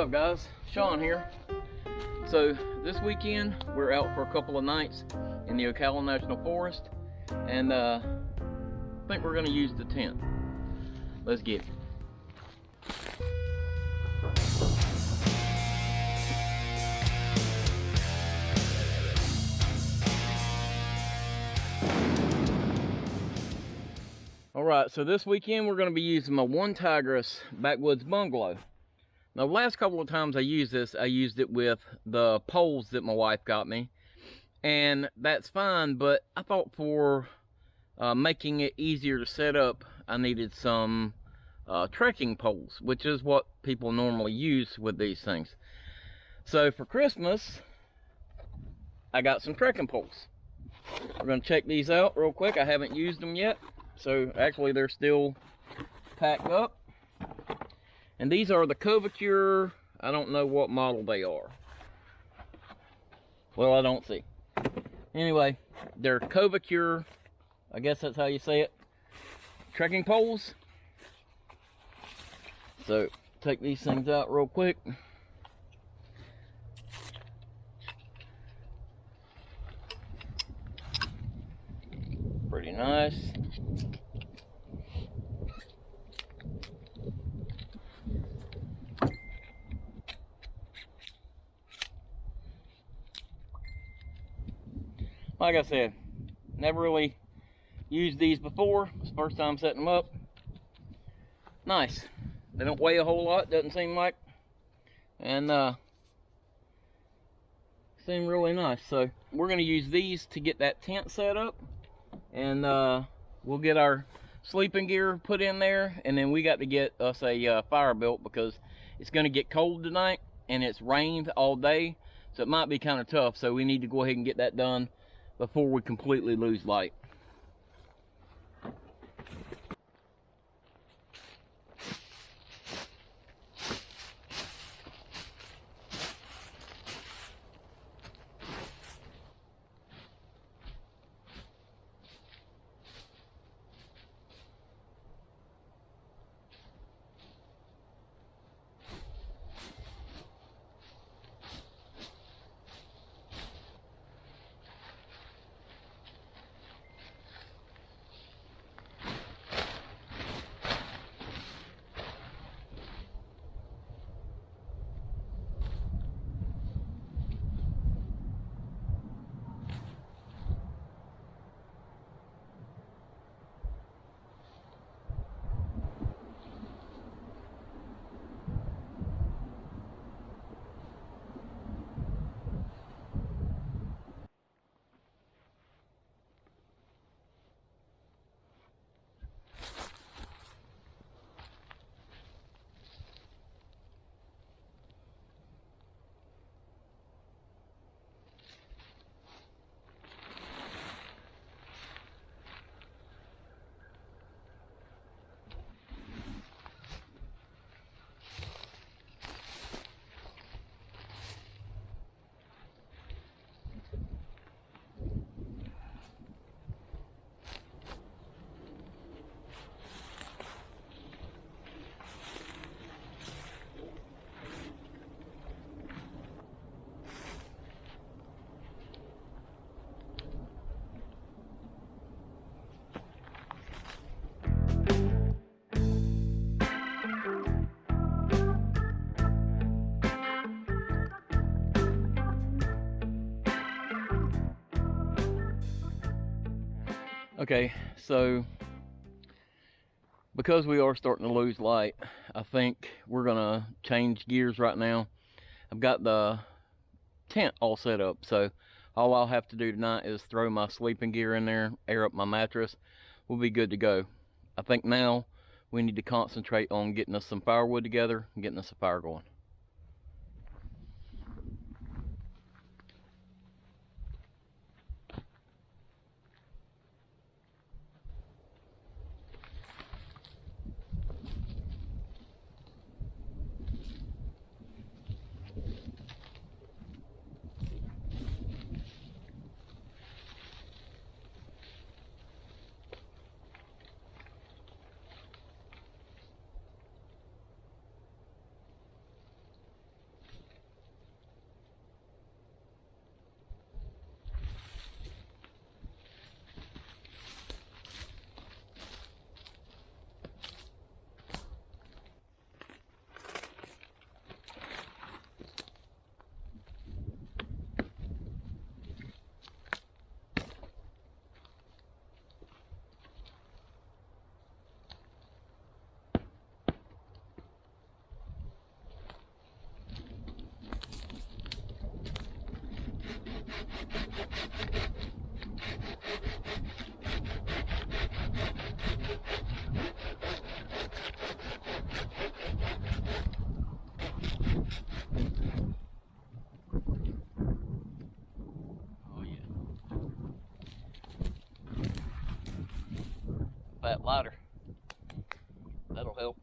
up, guys? Sean here. So this weekend we're out for a couple of nights in the Ocala National Forest, and I think we're going to use the tent. Let's get it. Alright, so this weekend we're going to be using my onetigris backwoods bungalow. Now, the last couple of times I used this, I used it with the poles that my wife got me, and that's fine, but I thought for making it easier to set up, I needed some trekking poles, which is what people normally use with these things. So for Christmas, I got some trekking poles. We're going to check these out real quick. I haven't used them yet, so actually they're still packed up. And these are the Covacure. I don't know what model they are. Well, I don't see. Anyway, they're Covacure. I guess that's how you say it. Trekking poles. So, take these things out real quick. Pretty nice. Like I said, never really used these before. It's the first time setting them up. Nice. They don't weigh a whole lot, doesn't seem like. And seem really nice. So we're going to use these to get that tent set up. And we'll get our sleeping gear put in there. And then we got to get us a fire built because it's going to get cold tonight. And it's rained all day. So it might be kind of tough. So we need to go ahead and get that done before we completely lose light. Okay, so because we are starting to lose light, I think we're gonna change gears right now. I've got the tent all set up, so all I'll have to do tonight is throw my sleeping gear in there, air up my mattress. We'll be good to go. I think now we need to concentrate on getting us some firewood together and getting us a fire going. fat lighter. That'll help.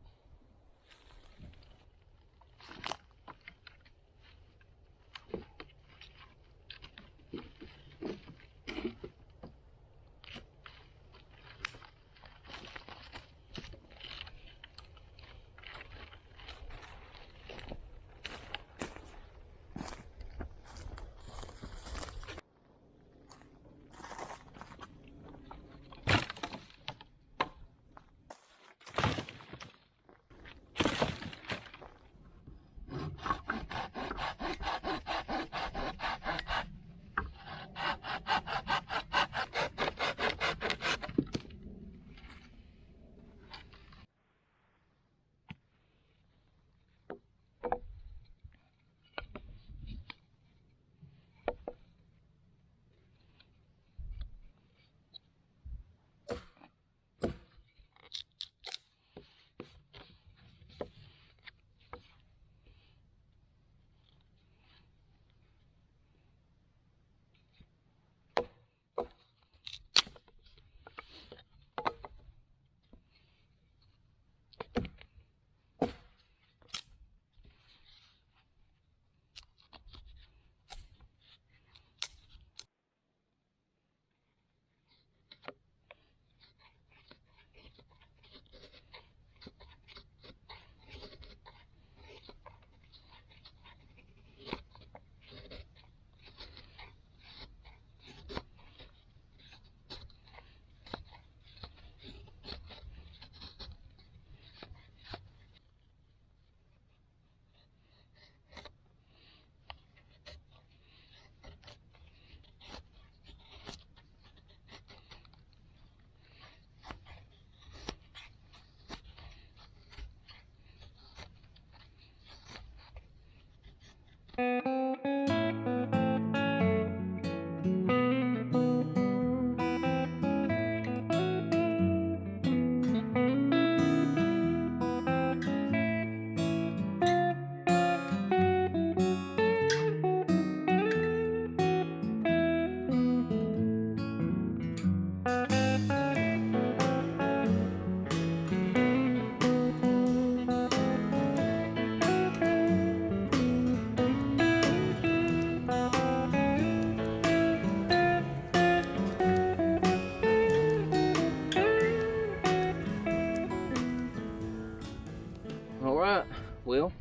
Alright, well,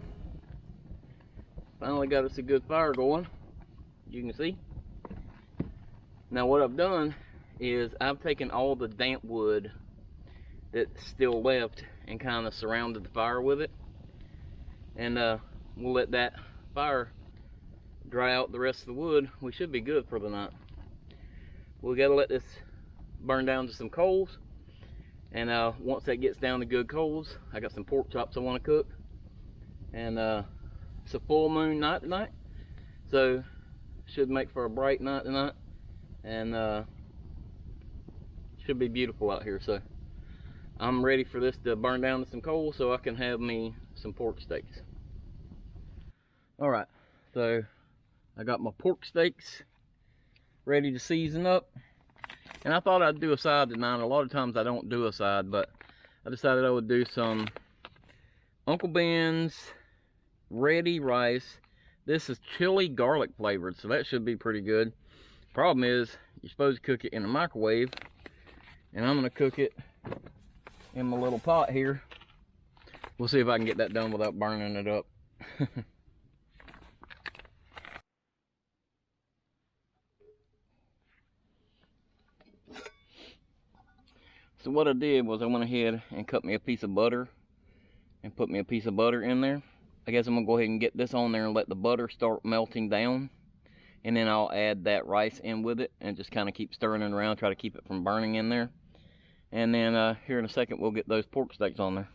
finally got us a good fire going, you can see. Now what I've done is I've taken all the damp wood that's still left and kind of surrounded the fire with it. And we'll let that fire dry out the rest of the wood. We should be good for the night. We gotta let this burn down to some coals. And once that gets down to good coals, I got some pork chops I want to cook. And it's a full moon night tonight, so should make for a bright night tonight. And should be beautiful out here. So I'm ready for this to burn down to some coals so I can have me some pork steaks. Alright, so I got my pork steaks ready to season up. And I thought I'd do a side tonight. A lot of times I don't do a side, but I decided I would do some Uncle Ben's ready rice. This is chili garlic flavored, so that should be pretty good. Problem is, you're supposed to cook it in a microwave, and I'm gonna cook it in my little pot here. We'll see if I can get that done without burning it up. So what I did was I went ahead and cut me a piece of butter and put me a piece of butter in there. I guess I'm gonna go ahead and get this on there and let the butter start melting down, and then I'll add that rice in with it and just kind of keep stirring it around, try to keep it from burning in there. And then here in a second we'll get those pork steaks on there.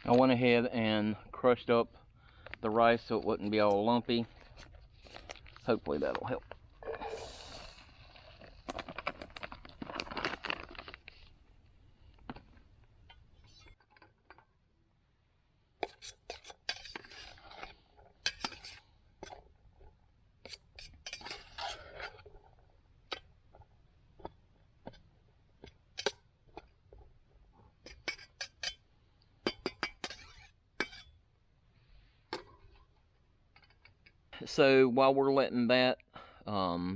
I went ahead and crushed up the rice so it wouldn't be all lumpy. Hopefully that'll help. So while we're letting that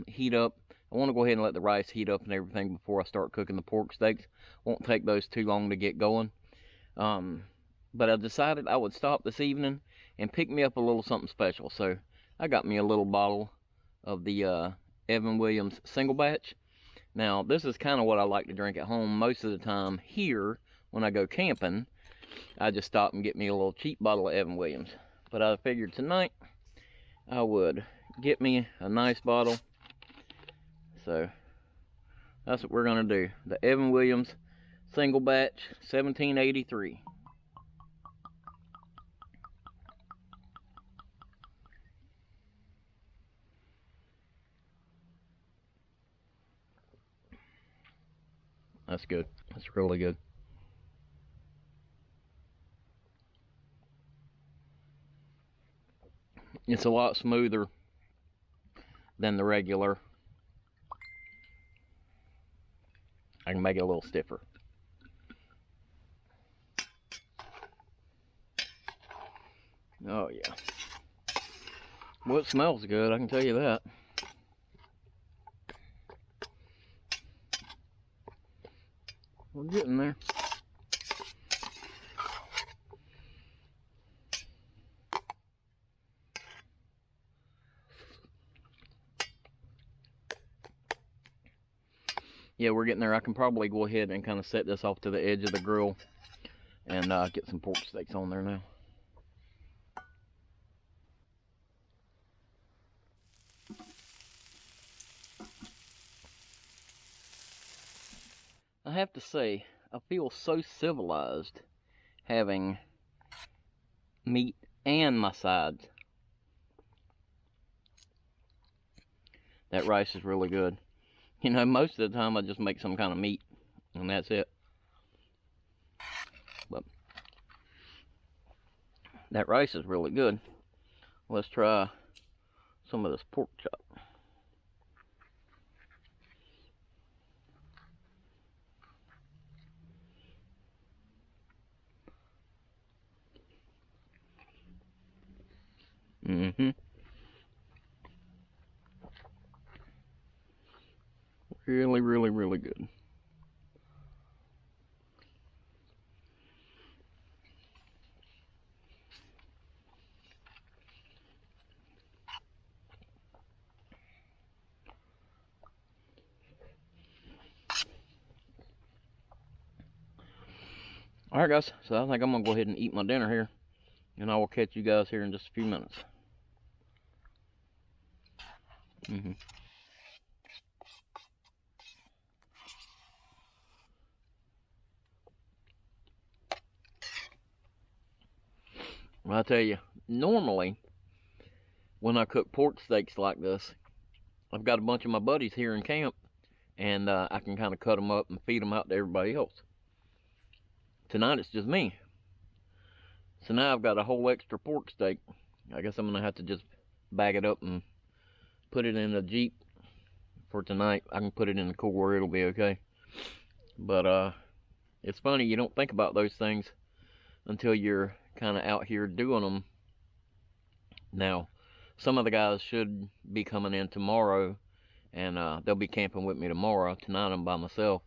heat up, I want to go ahead and let the rice heat up and everything before I start cooking the pork steaks. Won't take those too long to get going. But I decided I would stop this evening and pick me up a little something special. So I got me a little bottle of the Evan Williams single batch. Now this is kind of what I like to drink at home most of the time. Here when I go camping, I just stop and get me a little cheap bottle of Evan Williams. But I figured tonight I would get me a nice bottle. So that's what we're gonna do. The Evan Williams single batch 1783. That's good. That's really good. It's a lot smoother than the regular. I can make it a little stiffer. Oh yeah. Well, it smells good, I can tell you that. We're getting there. Yeah, we're getting there. I can probably go ahead and kind of set this off to the edge of the grill and get some pork steaks on there now. I have to say, I feel so civilized having meat and my sides. That rice is really good. You know, most of the time I just make some kind of meat, and that's it. But that rice is really good. Let's try some of this pork chop. Really, really, really good. Alright guys, so I think I'm going to go ahead and eat my dinner here, and I will catch you guys here in just a few minutes. Well, I tell you, normally when I cook pork steaks like this, I've got a bunch of my buddies here in camp, and I can kind of cut them up and feed them out to everybody else. Tonight it's just me. So now I've got a whole extra pork steak. I guess I'm going to have to just bag it up and put it in the Jeep for tonight. I can put it in the cooler, it'll be okay. But it's funny, you don't think about those things until you're kind of out here doing them. Now, some of the guys should be coming in tomorrow, and they'll be camping with me tomorrow. Tonight I'm by myself.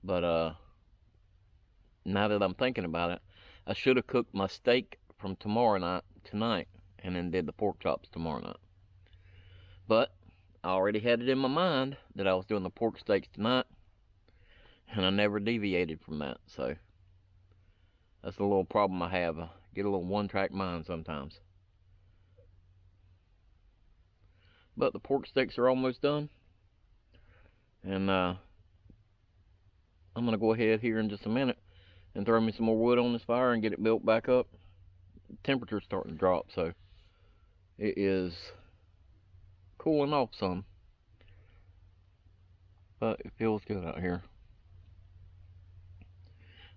But now that I'm thinking about it, I should have cooked my steak from tomorrow night tonight, and then did the pork chops tomorrow night. But I already had it in my mind that I was doing the pork steaks tonight, and I never deviated from that. So that's a little problem I have. I get a little one-track mind sometimes. But the pork steaks are almost done, and I'm going to go ahead here in just a minute and throw me some more wood on this fire and get it built back up. temperature's starting to drop, so it is cooling off some. But it feels good out here.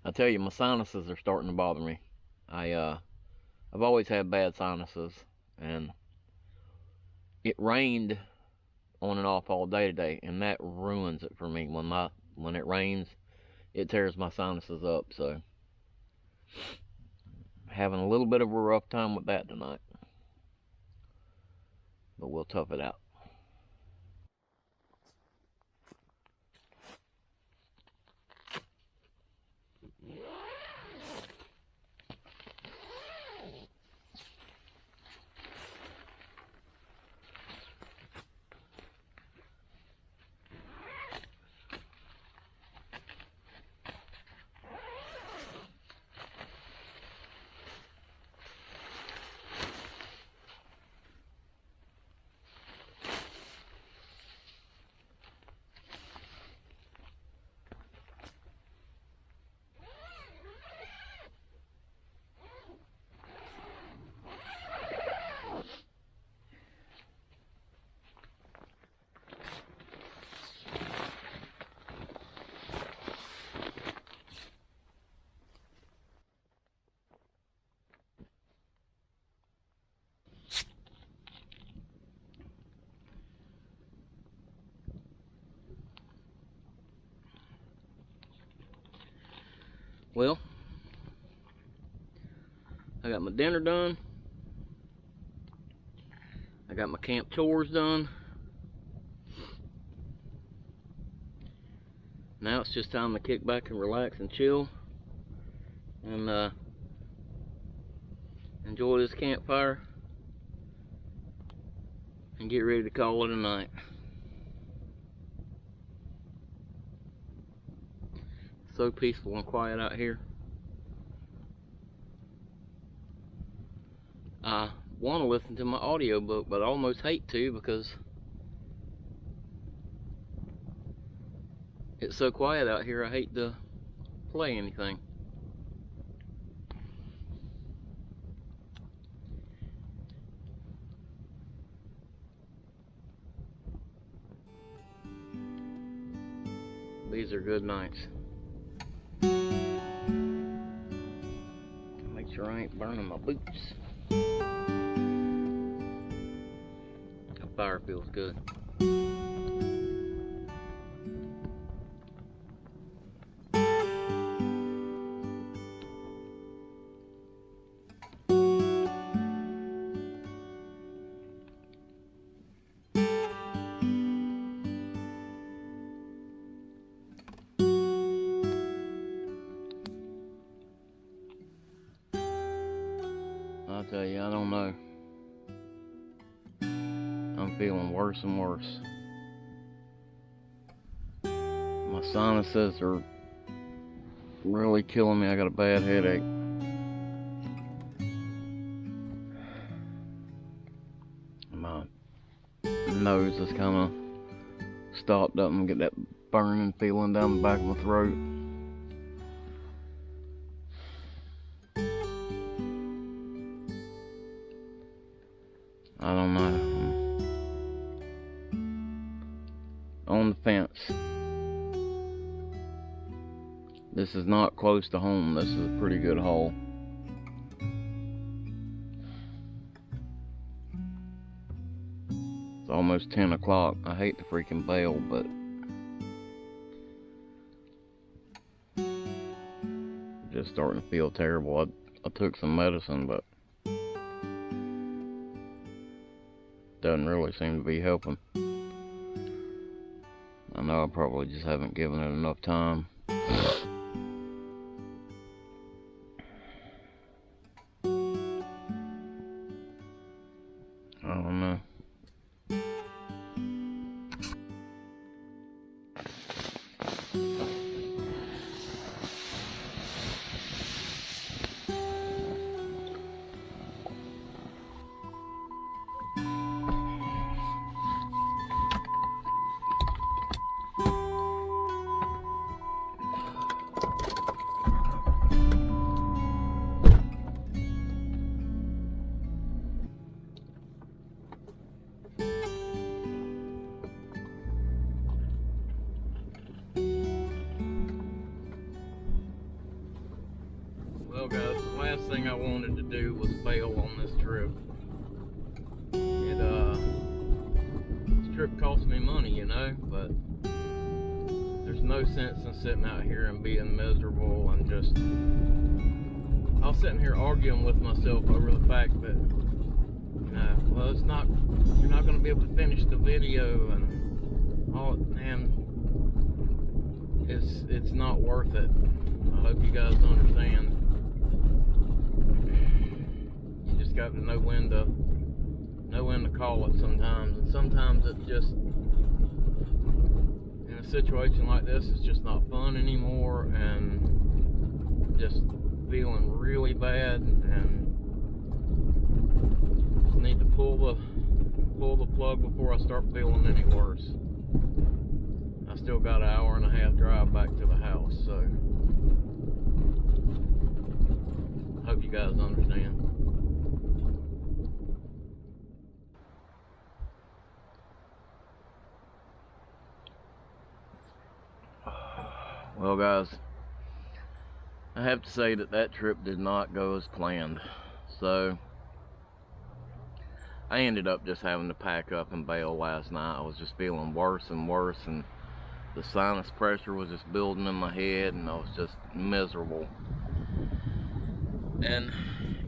I tell you, my sinuses are starting to bother me. I've always had bad sinuses, and it rained on and off all day today, and that ruins it for me. When it rains, it tears my sinuses up, so having a little bit of a rough time with that tonight. But we'll tough it out. Well, I got my dinner done. I got my camp chores done. Now it's just time to kick back and relax and chill and enjoy this campfire and get ready to call it a night. So peaceful and quiet out here. I want to listen to my audiobook, but I almost hate to because it's so quiet out here. I hate to play anything. These are good nights. Make sure I ain't burning my boots. The fire feels good. I'll tell you, I don't know. I'm feeling worse and worse. My sinuses are really killing me. I got a bad headache. My nose is kind of stopped up and get that burning feeling down the back of my throat. I don't know. I'm on the fence. This is not close to home. This is a pretty good haul. It's almost 10 o'clock. I hate to freaking bail, but I'm just starting to feel terrible. I took some medicine, but doesn't really seem to be helping. I know I probably just haven't given it enough time. I don't know. last thing I wanted to do was bail on this trip. This trip cost me money, you know, but there's no sense in sitting out here and being miserable and just... I was sitting here arguing with myself over the fact that, you know, well, it's not, you're not going to be able to finish the video, and all, man, it's not worth it. I hope you guys understand. You just got to know when to call it sometimes, and sometimes it's just, in a situation like this, it's just not fun anymore, and just feeling really bad, and need to pull the plug before I start feeling any worse. I still got an hour and a half drive back to the house, so hope you guys understand. Well, guys, I have to say that trip did not go as planned. So I ended up just having to pack up and bail last night. I was just feeling worse and worse, and the sinus pressure was just building in my head, and I was just miserable. And,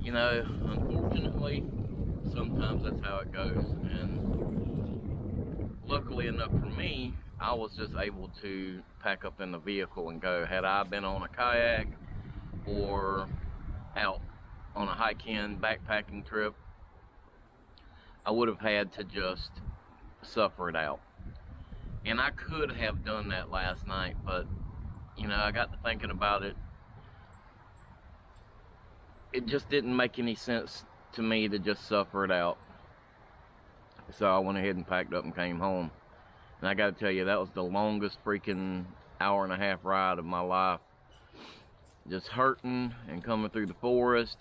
you know, unfortunately, sometimes that's how it goes. And luckily enough for me, I was just able to pack up in the vehicle and go. Had I been on a kayak or out on a hiking, backpacking trip, I would have had to just suffer it out. And I could have done that last night, but, you know, I got to thinking about it. It just didn't make any sense to me to just suffer it out. So I went ahead and packed up and came home. And I gotta tell you, that was the longest freaking hour and a half ride of my life. Just hurting and coming through the forest,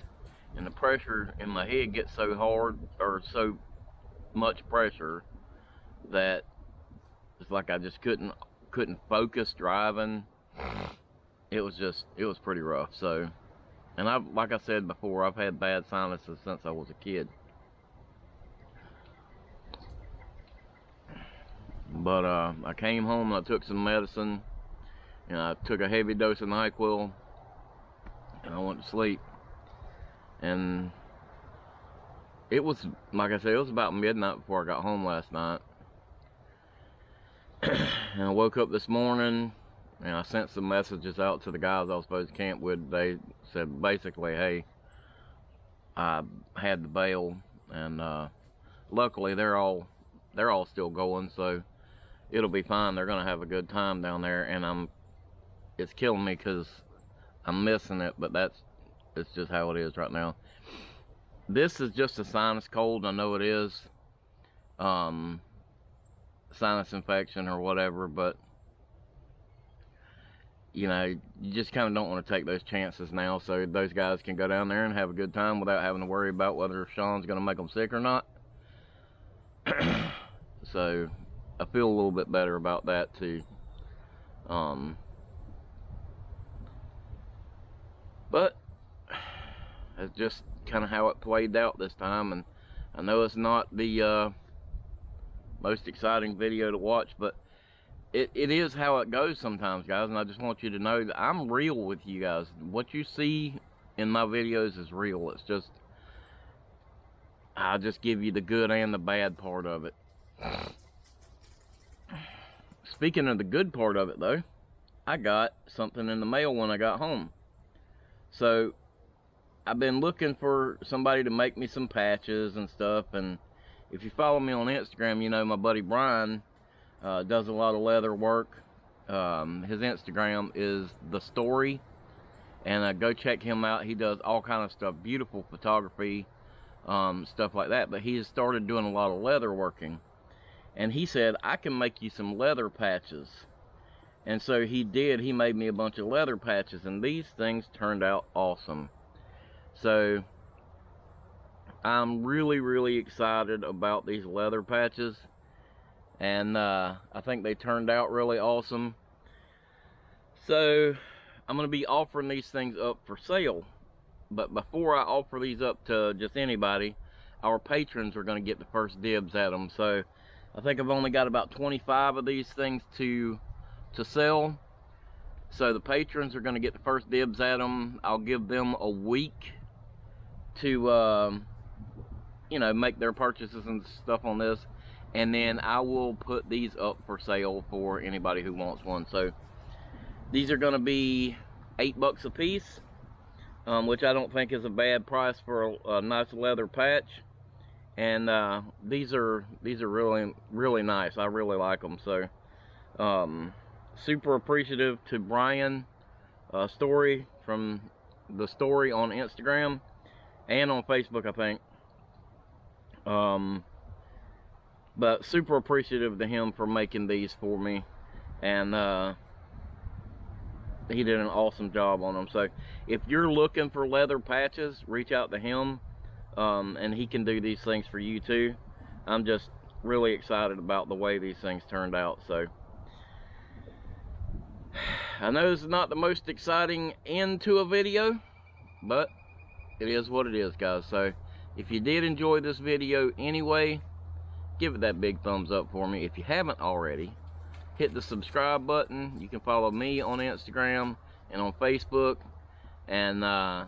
and the pressure in my head gets so hard, or so much pressure, that it's like I just couldn't focus driving. It was pretty rough. So, and like I said before, I've had bad sinuses since I was a kid. But I came home and I took some medicine, and I took a heavy dose of NyQuil, and I went to sleep. And it was, like I said, it was about midnight before I got home last night. And I woke up this morning, and I sent some messages out to the guys I was supposed to camp with. They said basically, hey, I had to bail, and luckily they're all still going, so it'll be fine. They're gonna have a good time down there, and it's killing me because I'm missing it, but it's just how it is right now. This is just a sinus cold. I know it is sinus infection or whatever, but you know, you just kind of don't want to take those chances now, so those guys can go down there and have a good time without having to worry about whether Sean's gonna make them sick or not. So I feel a little bit better about that too. But it's just kind of how it played out this time, and I know it's not the most exciting video to watch, but it is how it goes sometimes, guys. And I just want you to know that I'm real with you guys. What you see in my videos is real. It's just, I just give you the good and the bad part of it. Speaking of the good part of it, though, I got something in the mail when I got home. So I've been looking for somebody to make me some patches and stuff, and if you follow me on Instagram, you know my buddy Brian does a lot of leather work. His Instagram is The Story, and go check him out. He does all kind of stuff, beautiful photography, stuff like that, but he has started doing a lot of leather working. And he said, I can make you some leather patches. And so he did. He made me a bunch of leather patches, and these things turned out awesome. So I'm really, really excited about these leather patches. And I think they turned out really awesome. So I'm going to be offering these things up for sale. but before I offer these up to just anybody, our patrons are going to get the first dibs at them. So I think I've only got about 25 of these things to sell. So the patrons are going to get the first dibs at them. I'll give them a week to you know, make their purchases and stuff on this, and then I will put these up for sale for anybody who wants one. So these are going to be $8 a piece, which I don't think is a bad price for a nice leather patch. And these are really nice. I really like them. So super appreciative to Brian Story from the Story on Instagram and on Facebook, I think. But super appreciative to him for making these for me, and he did an awesome job on them. So if you're looking for leather patches, reach out to him, and he can do these things for you too. I'm just really excited about the way these things turned out. So I know this is not the most exciting end to a video, but it is what it is, guys. So if you did enjoy this video anyway, give it that big thumbs up for me. If you haven't already, hit the subscribe button. You can follow me on Instagram and on Facebook. And I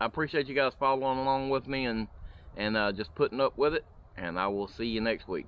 appreciate you guys following along with me and just putting up with it. And I will see you next week.